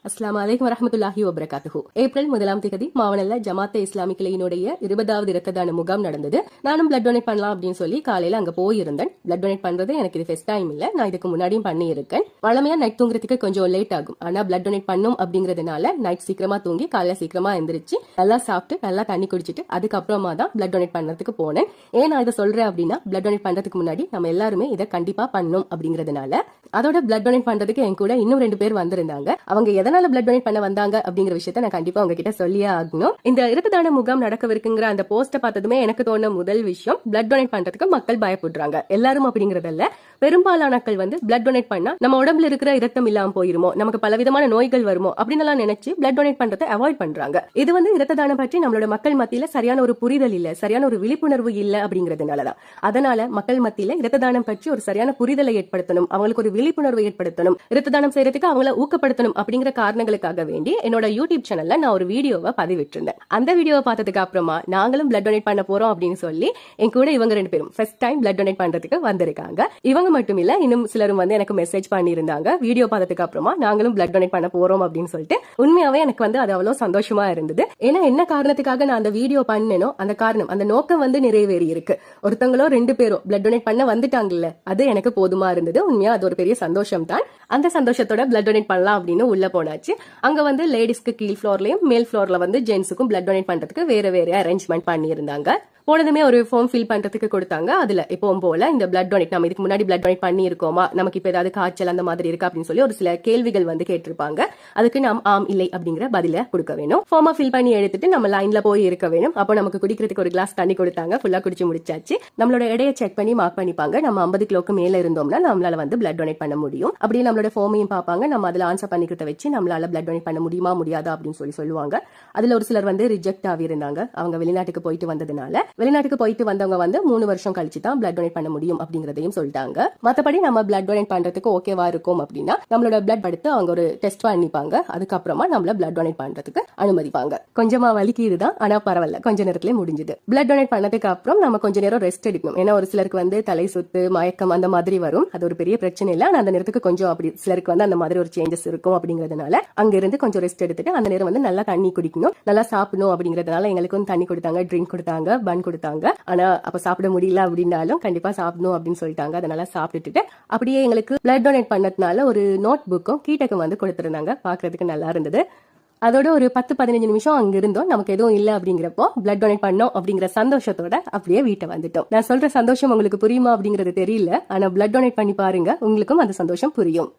அஸ்ஸலாமு அலைக்கும் வரஹ்மத்துல்லாஹி வபரகாத்துஹு. ஏப்ரல் 1ஆம் தேதி மாவனல்ல ஜமாத்தே இஸ்லாமி கிளையினுடைய 20வது இரத்த தான முகாம் நடந்தது. நானும் பிளட் டொனேட் பண்ணலாம் அப்படின்னு சொல்லி காலையில அங்க போயிருந்தேன். பிளட் டொனேட் பண்றது எனக்கு இது ஃபர்ஸ்ட் டைம் இல்ல, நான் இதுக்கு முன்னாடியும் பண்ணி இருக்கேன். வழமையா நைட் தூங்குறதுக்கு கொஞ்சம் லேட் ஆகும். ஆனா பிளட் டொனேட் பண்ணும் அப்படிங்கறதுனால நைட் சீக்கிரமா தூங்கி காலையில சீக்கிரமா எந்திரிச்சு நல்லா சாப்பிட்டு நல்லா தண்ணி குடிச்சிட்டு அதுக்கப்புறமா தான் பிளட் டொனேட் பண்றதுக்கு போனேன். ஏன் நான் இதை சொல்றேன் அப்படின்னா, பிளட் டொனேட் பண்றதுக்கு முன்னாடி நம்ம எல்லாருமே இதை கண்டிப்பா பண்ணும் அப்படிங்கறதுனால. அதோட பிளட் டொனேட் பண்றதுக்கு என் கூட இன்னும் 2 பேர் வந்திருந்தாங்க. அவங்க எதனால பிளட் டொனேட் பண்ண வந்தாங்க அப்படிங்கிற விஷயத்த நான் கண்டிப்பா உங்ககிட்ட சொல்லியே ஆகணும். இந்த இரத்த தான முகாம் நடக்கவிருக்குங்கிற அந்த போஸ்ட பார்த்ததுமே எனக்கு தோணுன முதல் விஷயம், பிளட் டொனேட் பண்றதுக்கு மக்கள் பயப்படுறாங்க. எல்லாரும் அப்படிங்கறதல்ல, பெரும்பாலானக்கள் வந்து பிளட் டொனேட் பண்ணா நம்ம உடம்புல இருக்கிற இரத்தம் இல்லாம போயிருமோ, நமக்கு பலவிதமான நோய்கள் வருமோ அப்படின்னு நினைச்சு பிளட் டொனேட் பண்றதை அவாய்ட் பண்றாங்க. இது வந்து இரத்த தானம் பற்றி நம்மளோட மக்கள் மத்தியில சரியான ஒரு புரிதல் இல்ல, சரியான ஒரு விழிப்புணர்வு இல்ல அப்படிங்கறதுனாலதான். அதனால மக்கள் மத்தியில இரத்த தானம் பற்றி ஒரு சரியான புரிதலை ஏற்படுத்தணும், அவங்களுக்கு ஒரு விழிப்புணர்வை ஏற்படுத்தணும், இரத்த தானம் செய்யறதுக்கு அவங்கள ஊக்கப்படுத்தணும் அப்படிங்கிற காரணங்களுக்காக வேண்டி என்னோட யூடியூப் சேனல்ல நான் ஒரு வீடியோவை பதிவிட்டிருந்தேன். அந்த வீடியோவை பார்த்ததுக்கு அப்புறமா நாங்களும் பிளட் டொனேட் பண்ண போறோம் அப்படின்னு சொல்லி என் கூட இவங்க 2 பேரும் ஃபர்ஸ்ட் டைம் பிளட் டொனேட் பண்றதுக்கு வந்திருக்காங்க. இவங்க மட்டும் இல்ல, இன்னும் சிலரும் வந்து எனக்கு மெசேஜ் பண்ணியிருந்தாங்க. வீடியோ பார்த்ததுக்கு அப்புறமா நாங்களும் பிளட் டொனேட் பண்ண போறோம் அப்படின்னு சொல்லிட்டு. உண்மையாவே எனக்கு வந்து அது அவ்வளவு சந்தோஷமா இருந்தது. ஏன்னா என்ன காரணத்துக்காக நான் அந்த வீடியோ பண்ணேனோ அந்த காரணம், அந்த நோக்கம் வந்து நிறைவேறி இருக்கு. ஒருத்தங்களோ 2 பேரோ பிளட் டொனேட் பண்ண வந்துட்டாங்கல்ல, அது எனக்கு போதுமா இருந்தது. உண்மையா அது ஒரு பெரிய சந்தோஷம் தான். அந்த சந்தோஷத்தோட பிளட் டொனேட் பண்ணலாம் அப்படின்னு உள்ள போனாச்சு. அங்க வந்து லேடிஸ்க்கு கீழ் ஃப்ளோர்லயும் மேல் ஃப்ளோர்ல வந்து ஜென்ஸுக்கும் பிளட் டொனேட் பண்றதுக்கு வேற வேற அரேஞ்ச்மெண்ட் பண்ணியிருந்தாங்க. போனதுமே ஒரு ஃபார்ம் ஃபில் பண்றதுக்கு கொடுத்தாங்க. அதுல எப்பவும் போல இந்த பிளட் டொனேட், நம்ம இதுக்கு முன்னாடி பிளட் டொனேட் பண்ணி இருக்கோமா, நமக்கு இப்ப ஏதாவது காய்ச்சல் அந்த மாதிரி இருக்கா அப்படின்னு சொல்லி ஒரு சில கேள்விகள் வந்து கேட்டிருப்பாங்க. அதுக்கு நாம் ஆம் இல்லை அப்படிங்கிற பதில கொடுக்க வேணும். ஃபார்மா ஃபில் பண்ணி எடுத்துட்டு நம்ம லைன்ல போய் இருக்க வேணும். அப்போ நமக்கு குடிக்கிறதுக்கு ஒரு கிளாஸ் தண்ணி கொடுத்தாங்க. ஃபுல்லா குடிச்சு முடிச்சாச்சு. நம்மளோட எடையை செக் பண்ணி மார்க் பண்ணிப்பாங்க. நம்ம 50 கிலோக்கு மேல இருந்தோம்னா நம்மளால வந்து பிளட் டொனேட் பண்ண முடியும். அப்படியே நம்மளோட ஃபார்மையும் பார்ப்பாங்க. நம்ம அதுல ஆன்சர் பண்ணிக்கிறத வச்சு நம்மளால பிளட் டொனேட் பண்ண முடியுமா முடியாதா அப்படின்னு சொல்லி சொல்லுவாங்க. அதுல ஒரு சிலர் வந்து ரிஜெக்ட் ஆகி இருந்தாங்க. அவங்க வெளிநாட்டுக்கு போயிட்டு வந்ததுனால. வெளிநாட்டுக்கு போயிட்டு வந்தவங்க வந்து 3 வருஷம் கழிச்சு தான் பிளட் டொனேட் பண்ண முடியும் அப்படிங்கறதையும் சொல்லிட்டாங்க. மத்தபடி நம்ம பிளட் டொனேட் பண்றதுக்கு ஓகேவா இருக்கும் அப்படின்னா நம்மளோட பிளட் எடுத்து அவங்க ஒரு டெஸ்ட் பண்ணிப்பாங்க. அதுக்கப்புறமா நம்மள பிளட் டொனேட் பண்றதுக்கு அனுமதிப்பாங்க. கொஞ்சமா வலிக்குது தான், ஆனா பரவாயில்ல, கொஞ்ச நேரத்திலே முடிஞ்சது. பிளட் டொனேட் பண்ணதுக்கு அப்புறம் நம்ம கொஞ்ச நேரம் ரெஸ்ட் எடுக்கணும். ஏன்னா ஒரு சிலருக்கு வந்து தலை சுத்து, மயக்கம் அந்த மாதிரி வரும். அது ஒரு பெரிய பிரச்சனை இல்ல. ஆனா அந்த நேரத்துக்கு கொஞ்சம் அப்படி சிலருக்கு வந்து அந்த மாதிரி ஒரு சேஞ்சஸ் இருக்கும். அப்படிங்கறதுனால அங்க இருந்து கொஞ்சம் ரெஸ்ட் எடுத்துட்டு அந்த நேரம் வந்து நல்லா தண்ணி குடிக்கணும், நல்லா சாப்பிடணும். அப்படிங்கறதுனால எங்களுக்கு வந்து தண்ணி கொடுத்தாங்க, ட்ரிங்க் கொடுத்தாங்க, பன் கொடுத்தாங்க. ஆனா அப்ப சாப்பிட முடியல அப்படின்னாலும் கண்டிப்பா சாப்பிடணும் அப்படின்னு சொல்லிட்டாங்க. அதனால சாப்பிட்டுட்டு அப்படியே எங்களுக்கு பிளட் டொனேட் பண்ணதுனால ஒரு நோட் புக்கும் கீட்டக்கும் வந்து கொடுத்திருந்தாங்க. பாக்குறதுக்கு நல்லா இருந்தது. அதோட ஒரு 10-15 நிமிஷம் அங்க இருந்தோம். நமக்கு எதுவும் இல்ல அப்படிங்கிறப்போ பிளட் டொனேட் பண்ணோம் அப்படிங்கிற சந்தோஷத்தோட அப்படியே வீட்டை வந்துட்டோம். நான் சொல்ற சந்தோஷம் உங்களுக்கு புரியுமா அப்படிங்கறது தெரியல. ஆனா பிளட் டொனேட் பண்ணி பாருங்க, உங்களுக்கும் அந்த சந்தோஷம் புரியும்.